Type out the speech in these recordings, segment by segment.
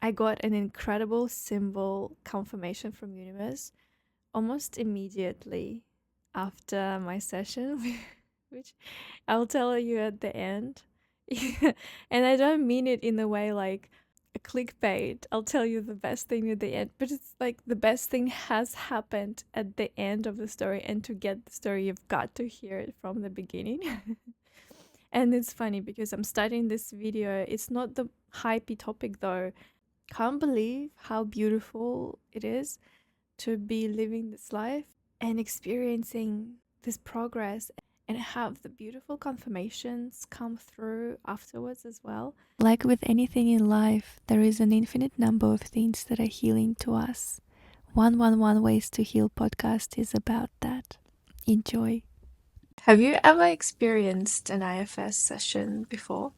I got an incredible symbol confirmation from universe almost immediately after my session, which I'll tell you at the end. And I don't mean it in the way like a clickbait. I'll tell you the best thing at the end, but it's like the best thing has happened at the end of the story. And to get the story, you've got to hear it from the beginning. And it's funny because I'm starting this video. It's not the hypey topic though. Can't believe how beautiful it is to be living this life and experiencing this progress and have the beautiful confirmations come through afterwards as well. Like with anything in life, there is an infinite number of things that are healing to us. 111 Ways to Heal podcast is about that. Enjoy. Have you ever experienced an IFS session before?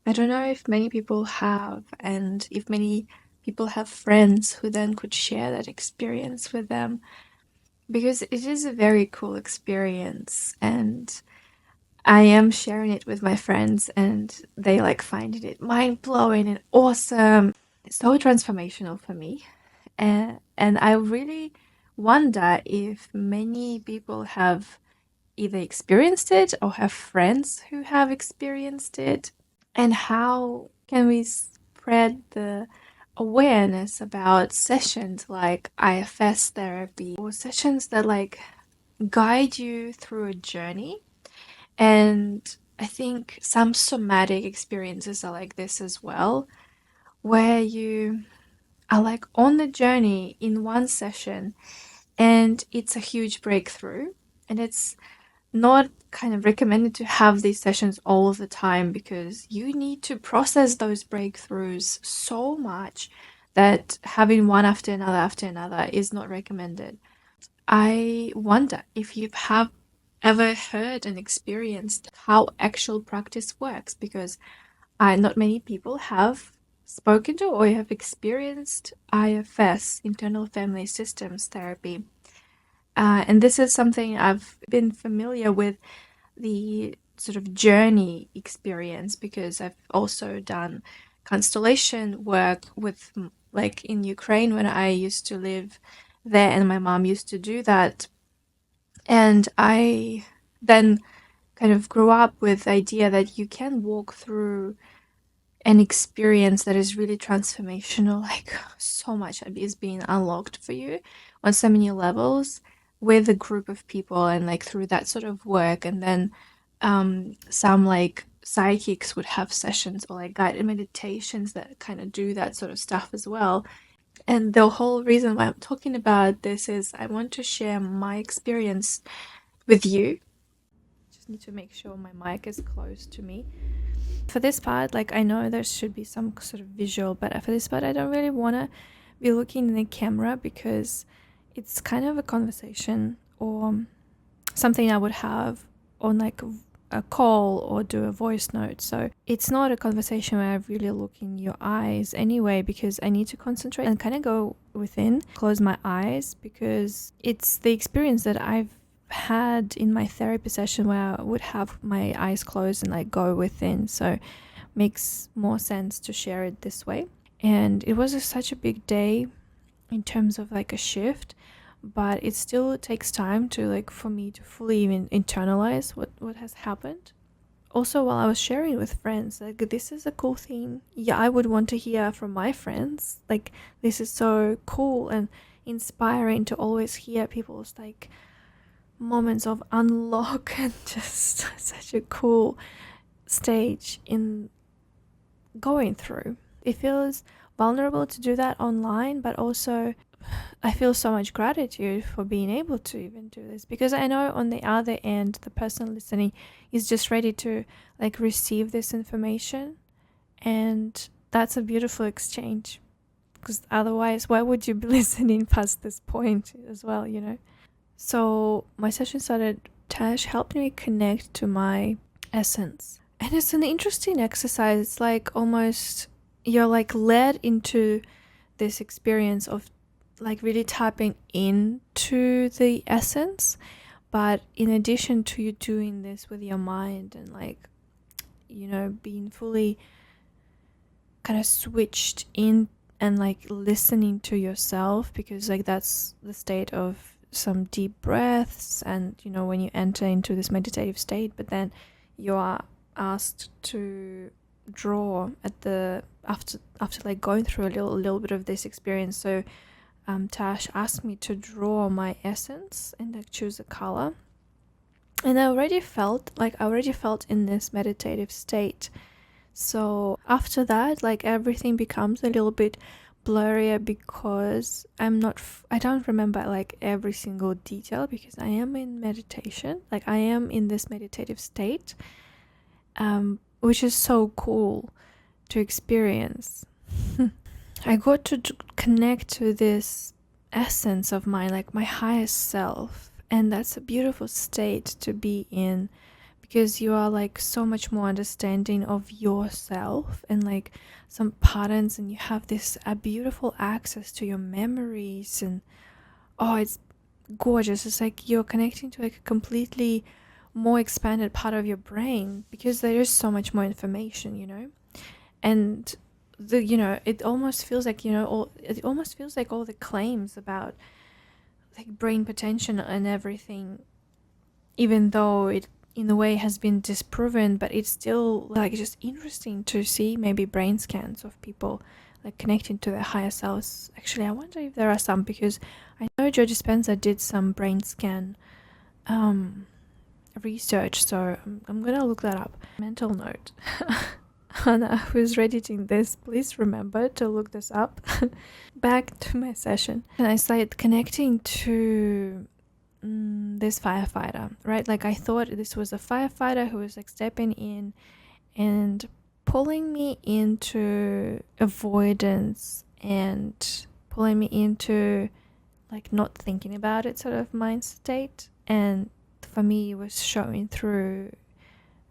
I don't know if many people have, and if many people have friends who then could share that experience with them, because it is a very cool experience, and I am sharing it with my friends, and they like finding it mind-blowing and awesome. It's so transformational for me, and I really wonder if many people have either experienced it or have friends who have experienced it. And how can we spread the awareness about sessions like IFS therapy or sessions that like guide you through a journey? And I think some somatic experiences are like this as well, where you are like on the journey in one session and it's a huge breakthrough, and it's not kind of recommended to have these sessions all of the time because you need to process those breakthroughs so much that having one after another is not recommended. I wonder if you have ever heard and experienced how actual practice works, because not many people have spoken to or have experienced IFS, internal family systems therapy. And this is something I've been familiar with, the sort of journey experience, because I've also done constellation work with, like in Ukraine when I used to live there, and my mom used to do that. And I then kind of grew up with the idea that you can walk through an experience that is really transformational, like so much is being unlocked for you on so many levels with a group of people and like through that sort of work. And then some like psychics would have sessions or like guided meditations that kind of do that sort of stuff as well. And the whole reason why I'm talking about this is I want to share my experience with you. Just need to make sure my mic is close to me. For this part, like I know there should be some sort of visual, but for this part I don't really want to be looking in the camera because it's kind of a conversation or something I would have on like a call or do a voice note. So it's not a conversation where I really look in your eyes anyway, because I need to concentrate and kind of go within, close my eyes, because it's the experience that I've had in my therapy session where I would have my eyes closed and like go within. So makes more sense to share it this way. And it was such a big day in terms of like a shift, but it still takes time to like for me to fully even internalize what has happened. Also, while I was sharing with friends, like this is a cool thing, yeah, I would want to hear from my friends, like this is so cool and inspiring to always hear people's like moments of unlock and just such a cool stage in going through. It feels vulnerable to do that online, but also I feel so much gratitude for being able to even do this, because I know on the other end the person listening is just ready to like receive this information, and that's a beautiful exchange, because otherwise why would you be listening past this point as well, you know? So my session started, Tash helped me connect to my essence. And it's an interesting exercise. It's like almost you're like led into this experience of like really tapping into the essence. But in addition to you doing this with your mind and like, you know, being fully kind of switched in and like listening to yourself, because like that's the state of some deep breaths, and you know, when you enter into this meditative state, but then you are asked to draw at the after like going through a little bit of this experience. So Tash asked me to draw my essence and like choose a color, and I already felt in this meditative state. So after that, like everything becomes a little bit blurrier, because I don't remember like every single detail, because I am in meditation, like I am in this meditative state, which is so cool to experience. I got to connect to this essence of mine, like my highest self, and that's a beautiful state to be in, because you are like so much more understanding of yourself and like some patterns, and you have this beautiful access to your memories, and oh, it's gorgeous. It's like you're connecting to like a completely more expanded part of your brain, because there is so much more information, you know. And it almost feels like, all the claims about like brain potential and everything, even though it in a way has been disproven, but it's still like just interesting to see maybe brain scans of people like connecting to their higher selves. Actually, I wonder if there are some, because I know Joe Dispenza did some brain scan research, so I'm gonna look that up. Mental note. Hannah, who's editing this, please remember to look this up. Back to my session, and I started connecting to this firefighter, right? Like I thought this was a firefighter who was like stepping in and pulling me into avoidance and pulling me into like not thinking about it sort of mind state. And for me, it was showing through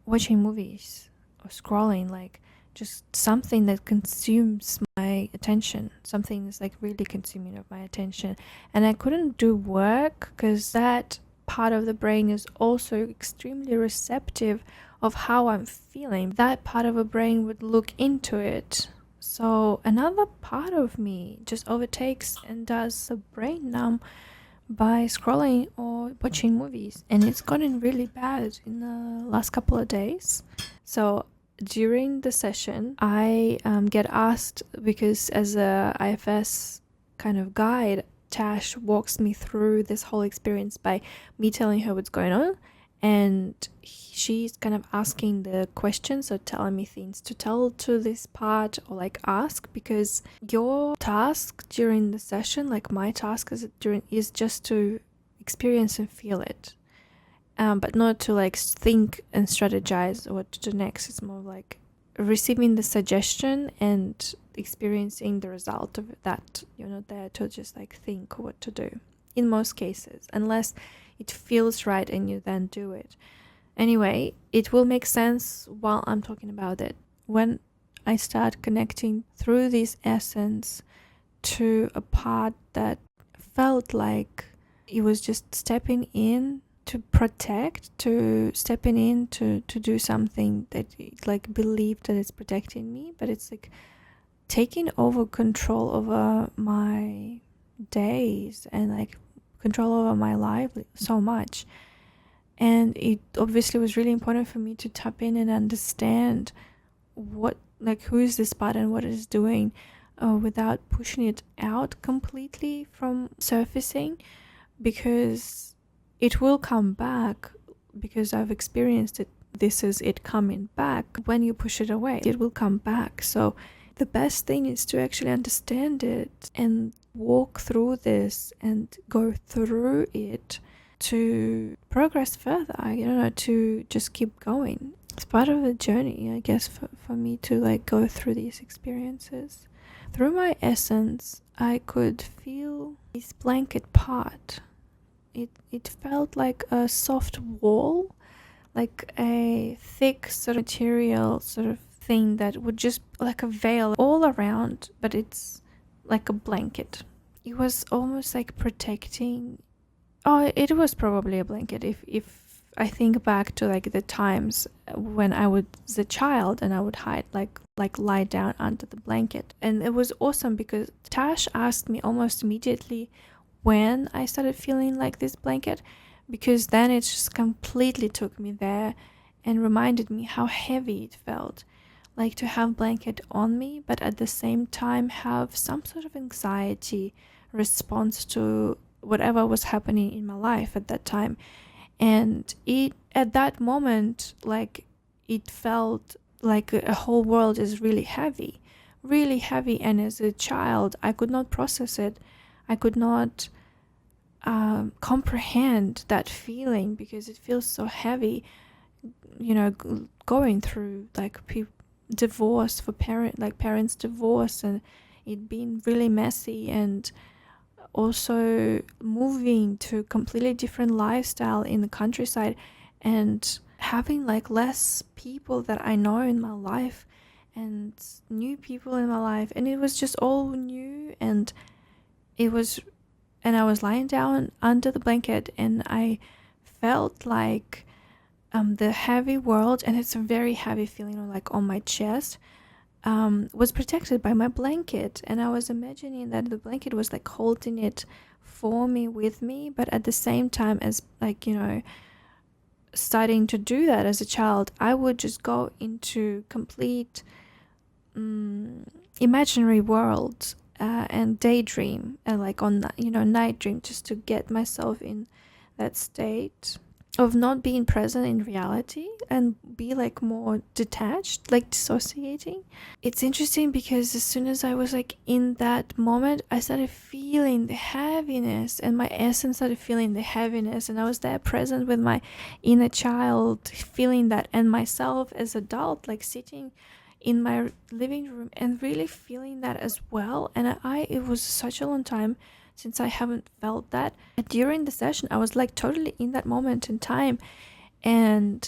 watching movies or scrolling, like just something that consumes my attention. Something is like really consuming of my attention, and I couldn't do work because that part of the brain is also extremely receptive of how I'm feeling. That part of the brain would look into it. So another part of me just overtakes and does the brain numb by scrolling or watching movies, and it's gotten really bad in the last couple of days. So during the session, I get asked, because as a IFS kind of guide, Tash walks me through this whole experience by me telling her what's going on, and she's kind of asking the questions or telling me things to tell to this part or like ask, because your task during the session, like my task is just to experience and feel it. But not to like think and strategize what to do next. It's more like receiving the suggestion and experiencing the result of that. You're not there to just like think what to do in most cases, unless it feels right and you then do it. Anyway, it will make sense while I'm talking about it. When I start connecting through this essence to a part that felt like it was just stepping in to protect, to stepping in to do something that it like believed that it's protecting me, but it's like taking over control over my days and like control over my life so much. And it obviously was really important for me to tap in and understand what, like, who is this part and what it is doing, without pushing it out completely from surfacing, because it will come back, because I've experienced it. This is it coming back. When you push it away, it will come back. So the best thing is to actually understand it and walk through this and go through it to progress further, to just keep going. It's part of the journey, I guess, for me to like go through these experiences. Through my essence, I could feel this blanket part. It felt like a soft wall, like a thick sort of material sort of thing that would just like a veil all around, but it's like a blanket. It was almost like protecting. Oh, it was probably a blanket if I think back to like the times when I was a child, and I would hide, like lie down under the blanket. And it was awesome because Tash asked me almost immediately when I started feeling like this blanket, because then it just completely took me there and reminded me how heavy it felt, like to have blanket on me, but at the same time have some sort of anxiety response to whatever was happening in my life at that time. And it, at that moment, like, it felt like a whole world is really heavy, really heavy. And as a child, I could not process it. I could not comprehend that feeling because it feels so heavy, going through like divorce for parents divorce, and it being really messy, and also moving to a completely different lifestyle in the countryside, and having like less people that I know in my life and new people in my life, and it was just all new. And I was lying down under the blanket, and I felt like the heavy world, and it's a very heavy feeling like on my chest, was protected by my blanket. And I was imagining that the blanket was like holding it for me, with me, but at the same time as like, starting to do that as a child, I would just go into complete imaginary world, and daydream, and like on night dream, just to get myself in that state of not being present in reality and be like more detached, like dissociating. It's interesting because as soon as I was like in that moment, I started feeling the heaviness, and my essence started feeling the heaviness, and I was there present with my inner child feeling that, and myself as adult like sitting in my living room and really feeling that as well. And it was such a long time since I haven't felt that. During the session, I was like totally in that moment in time, and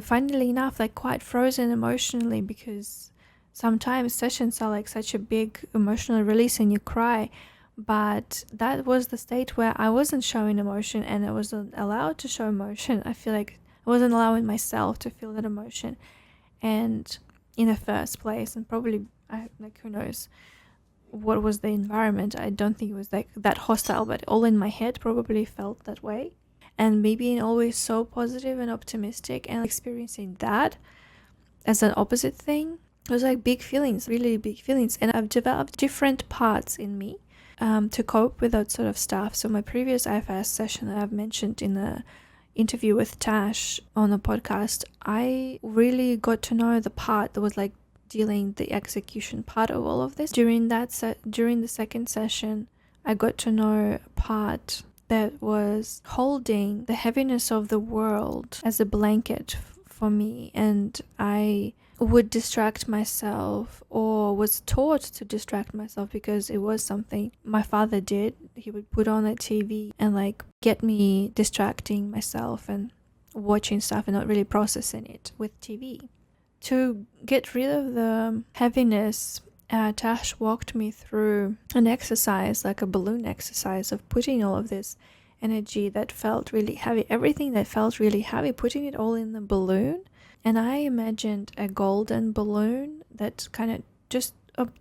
funnily enough, like quite frozen emotionally, because sometimes sessions are like such a big emotional release and you cry. But that was the state where I wasn't showing emotion, and I wasn't allowed to show emotion. I feel like I wasn't allowing myself to feel that emotion, and in the first place. And probably, who knows what was the environment. I don't think it was like that hostile, but all in my head probably felt that way. And me being always so positive and optimistic, and experiencing that as an opposite thing, it was like big feelings, really big feelings. And I've developed different parts in me to cope with that sort of stuff. So my previous IFS session that I've mentioned in the interview with Tash on the podcast, I really got to know the part that was like dealing the execution part of all of this. During the second session, I got to know a part that was holding the heaviness of the world as a blanket for me, and I would distract myself, or was taught to distract myself, because it was something my father did. He would put on a TV and like get me distracting myself and watching stuff and not really processing it with TV. To get rid of the heaviness, Tash walked me through an exercise, like a balloon exercise, of putting all of this energy that felt really heavy, everything that felt really heavy, putting it all in the balloon. And I imagined a golden balloon that kind of just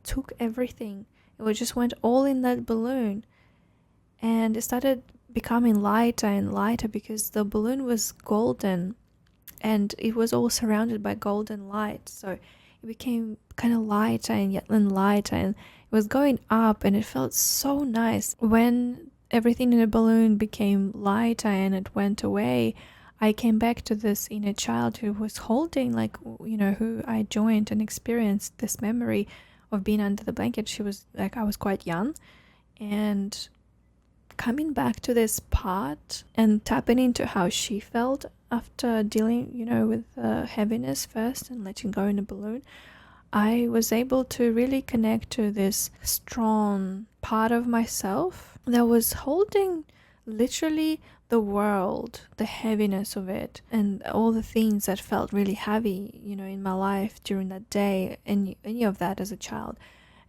took everything. It just went all in that balloon. And it started becoming lighter and lighter because the balloon was golden, and it was all surrounded by golden light. So it became kind of lighter and lighter, and it was going up, and it felt so nice. When everything in the balloon became lighter and it went away, I came back to this inner child who was holding, like, who I joined and experienced this memory of being under the blanket. She was like, I was quite young, and coming back to this part and tapping into how she felt after dealing, with heaviness first and letting go in the balloon, I was able to really connect to this strong part of myself that was holding literally the world, the heaviness of it, and all the things that felt really heavy, in my life during that day, any of that as a child.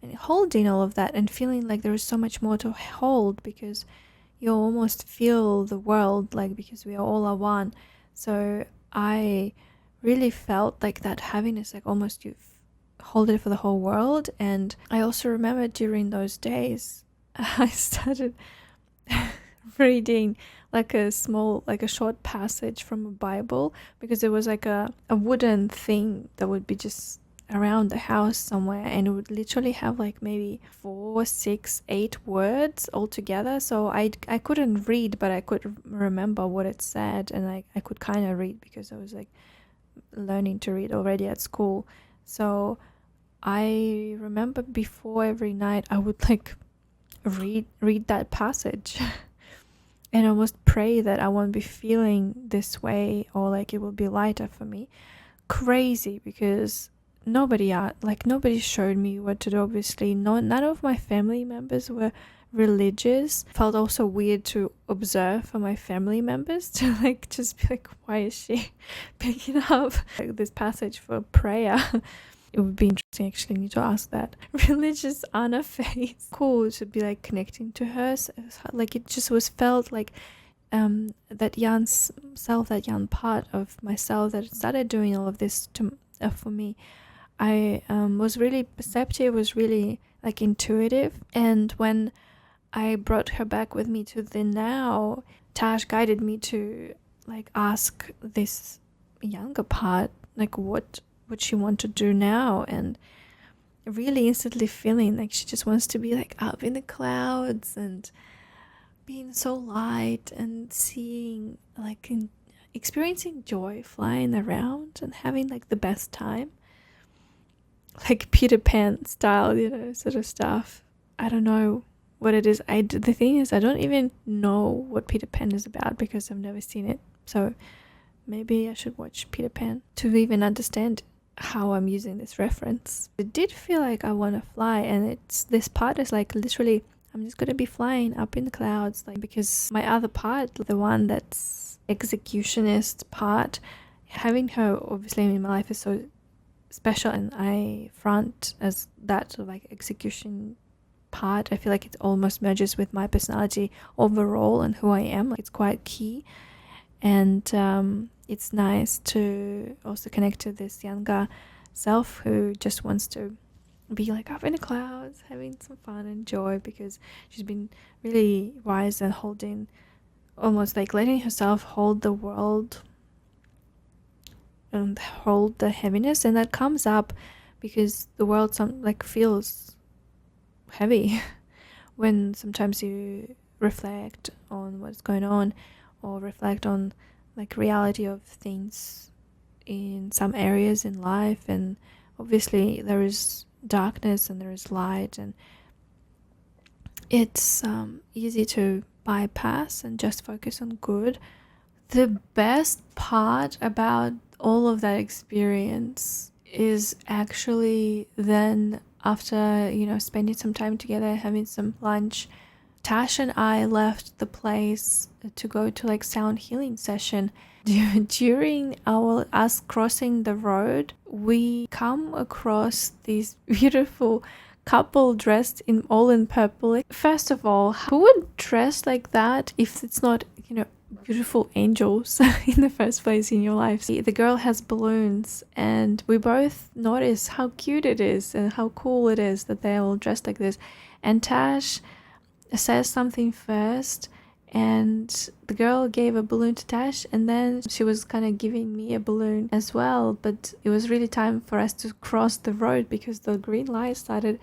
And holding all of that and feeling like there is so much more to hold, because you almost feel the world, like, because we all are one. So I really felt like that heaviness, like almost you hold it for the whole world. And I also remember during those days, I started reading like a short passage from a Bible, because there was like a wooden thing that would be just around the house somewhere, and it would literally have like maybe 4, 6, 8 words all together. So I couldn't read, but I could remember what it said, and I could kind of read because I was like learning to read already at school. So I remember before every night I would like read that passage and almost pray that I won't be feeling this way, or like it will be lighter for me. Crazy, because nobody showed me what to do. Obviously, none of my family members were religious. Felt also weird to observe for my family members to like just be like, why is she picking up like this passage for prayer? It would be interesting, actually, need to ask that. Religious on her face. Cool to be like connecting to her. So, like it just was felt like that young self, that young part of myself that started doing all of this for me. I was really perceptive, was really like intuitive. And when I brought her back with me to the now, Tash guided me to like ask this younger part, like what would she want to do now, and really instantly feeling like she just wants to be like up in the clouds and being so light and seeing like experiencing joy, flying around and having like the best time, like Peter Pan style, sort of stuff. I don't know what it is. The thing is, I don't even know what Peter Pan is about because I've never seen it. So maybe I should watch Peter Pan to even understand how I'm using this reference. It did feel like I want to fly, and this part is like literally I'm just gonna be flying up in the clouds, like, because my other part, the one that's executionist part, having her obviously in my life is so special, and I front as that sort of like execution part. I feel like it almost merges with my personality overall and who I am. Like, it's quite key. And it's nice to also connect to this younger self who just wants to be like up in the clouds, having some fun and joy, because she's been really wise and holding, almost like letting herself hold the world and hold the heaviness. And that comes up because the world feels heavy when sometimes you reflect on what's going on, or reflect on like reality of things in some areas in life. And obviously there is darkness and there is light, and it's easy to bypass and just focus on good. The best part about all of that experience is actually then, after spending some time together, having some lunch, Tash and I left the place to go to like sound healing session. During us crossing the road, we come across this beautiful couple dressed in all in purple. First of all, who would dress like that if it's not beautiful angels in the first place in your life? The girl has balloons, and we both notice how cute it is and how cool it is that they're all dressed like this. And Tash says something first, and the girl gave a balloon to Tash, and then she was kind of giving me a balloon as well. But it was really time for us to cross the road because the green light started,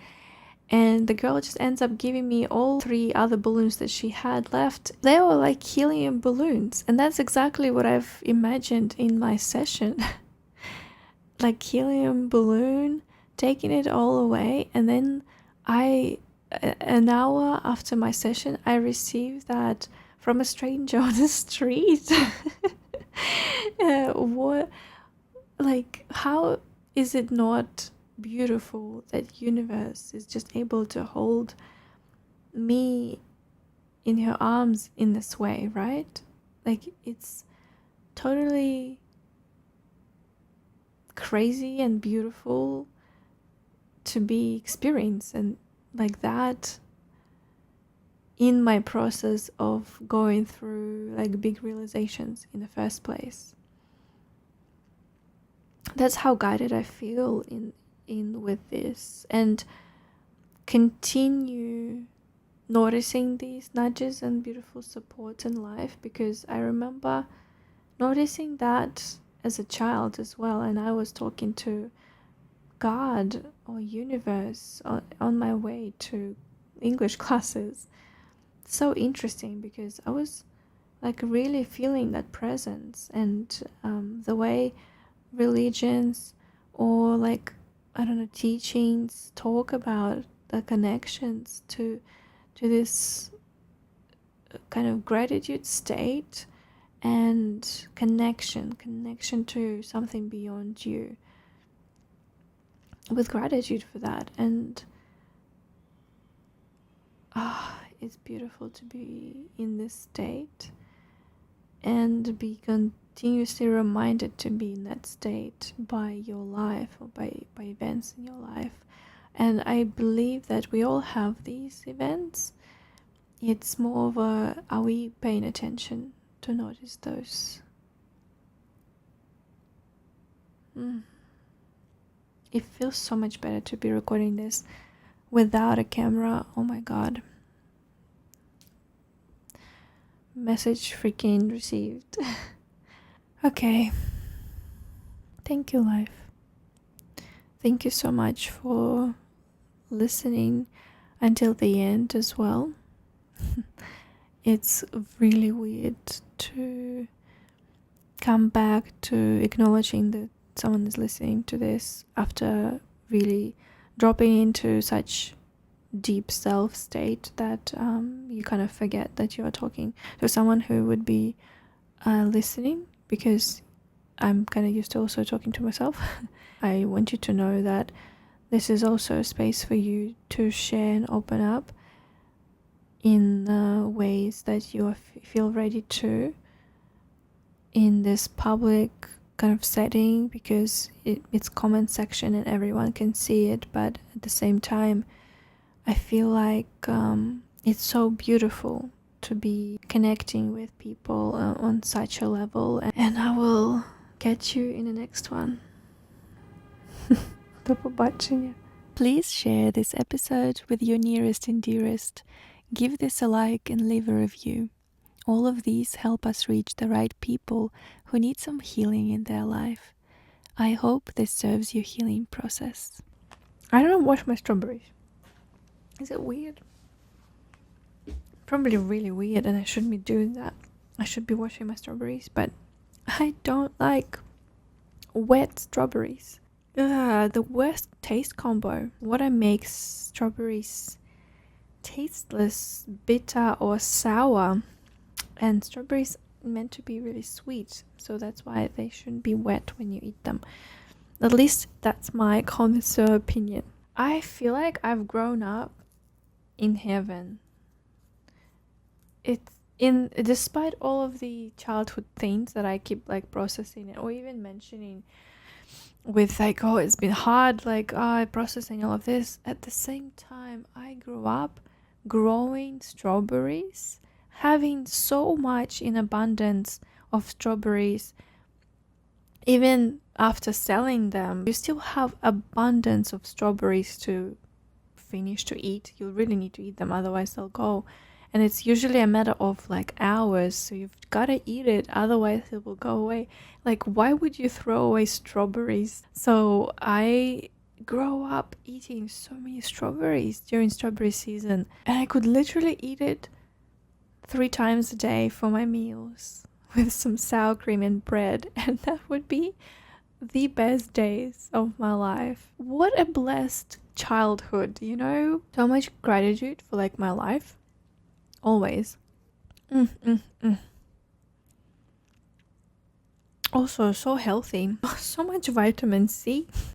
and the girl just ends up giving me all 3 other balloons that she had left. They were like helium balloons, and that's exactly what I've imagined in my session. Like helium balloon, taking it all away. And then an hour after my session, I received that from a stranger on the street. How is it not beautiful that universe is just able to hold me in her arms in this way, right? Like, it's totally crazy and beautiful to be experienced, and like that in my process of going through like big realizations in the first place. that's how guided I feel in with this, and continue noticing these nudges and beautiful supports in life, because I remember noticing that as a child as well, and I was talking to God or universe on my way to English classes. So interesting, because I was like really feeling that presence, and the way religions or like, I don't know, teachings talk about the connections to this kind of gratitude state, and connection to something beyond you, with gratitude for that. And it's beautiful to be in this state and be continuously reminded to be in that state by your life, or by events in your life. And I believe that we all have these events. It's more of a, are we paying attention to notice those? It feels so much better to be recording this without a camera. Oh my god. Message freaking received. Okay. Thank you, life. Thank you so much for listening until the end as well. It's really weird to come back to acknowledging that someone is listening to this after really dropping into such deep self state that you kind of forget that you are talking to someone who would be listening, because I'm kind of used to also talking to myself. I want you to know that this is also a space for you to share and open up in ways that you feel ready to, in this public kind of setting, because it's comment section and everyone can see it. But at the same time, I feel like it's so beautiful to be connecting with people on such a level. And I will catch you in the next one. До побачення. Please share this episode with your nearest and dearest. Give this a like and leave a review. All of these help us reach the right people who need some healing in their life. I hope this serves your healing process. I don't wash my strawberries. Is it weird? Probably really weird, and I shouldn't be doing that. I should be washing my strawberries, but I don't like wet strawberries. The worst taste combo. What makes strawberries tasteless, bitter, or sour? And strawberries meant to be really sweet, so that's why they shouldn't be wet when you eat them. At least that's my connoisseur opinion. I feel like I've grown up in heaven. It's despite all of the childhood things that I keep like processing or even mentioning, with like, oh, it's been hard, like, processing all of this. At the same time, I grew up growing strawberries, having so much in abundance of strawberries. Even after selling them, you still have abundance of strawberries to finish to eat. You really need to eat them, otherwise they'll go. And it's usually a matter of like hours, so you've got to eat it, otherwise it will go away. Like, why would you throw away strawberries? So I grow up eating so many strawberries during strawberry season, and I could literally eat it 3 times a day for my meals with some sour cream and bread, and that would be the best days of my life. What a blessed childhood, you know? So much gratitude for like my life. Always. Also, so healthy. So much vitamin C.